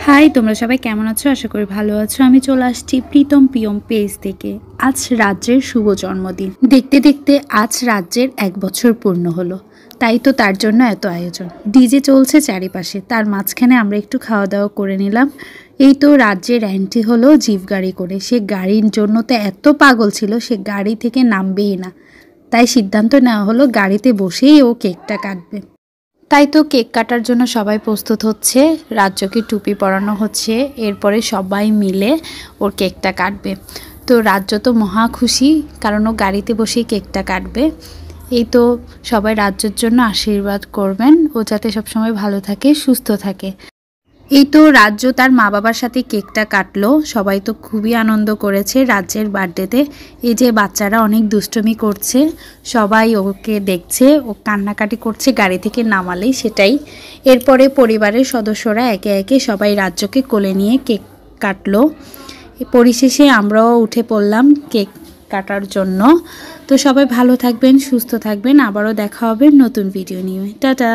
High, তোমরা সবাই কেমন আছো? আশা করি ভালো আছো। আমি চলে আসছি প্রীতম পিয়ম পেজ থেকে। আজ রাজ্যের শুভ জন্মদিন। দেখতে দেখতে আজ রাজ্যের 1 বছর পূর্ণ হলো। তাই তো তার জন্য এত আয়োজন। ডিজে চলছে চারিপাশে, তার মাঝখানে আমরা একটু খাওয়া দাওয়া করে নিলাম। এই তো রাজ্যের অ্যান্টি হলো জিপ গাড়ি করে। সে গাড়ির জন্য তো এত পাগল ছিল, সে গাড়ি থেকে নামবেই না। তাই সিদ্ধান্ত নেওয়া হলো গাড়িতে বসেই ও কেকটা কাটবে। তাই তো কেক কাটার জন্য সবাই প্রস্তুত হচ্ছে। রাজ্যকে টুপি পরানো হচ্ছে, এরপরে সবাই মিলে ওর কেকটা কাটবে। তো রাজ্য তো মহা খুশি, কারণ ও গাড়িতে বসেই কেকটা কাটবে। এই তো সবাই রাজ্যের জন্য আশীর্বাদ করবেন, ও যাতে সবসময় ভালো থাকে, সুস্থ থাকে। এই তো রাজ্য তার মা বাবার সাথে কেকটা কাটলো। সবাই তো খুবই আনন্দ করেছে রাজ্যের বার্থডেতে। এই যে বাচ্চারা অনেক দুষ্টুমি করছে, সবাই ওকে দেখছে, ও কান্নাকাটি করছে গাড়ি থেকে নামালেই, সেটাই। এরপরে পরিবারের সদস্যরা একে একে সবাই রাজ্যকে কোলে নিয়ে কেক কাটলো। পরিশেষে আমরাও উঠে পড়লাম কেক কাটার জন্য। তো সবাই ভালো থাকবেন, সুস্থ থাকবেন। আবারও দেখা হবে নতুন ভিডিও নিয়ে। টাটা।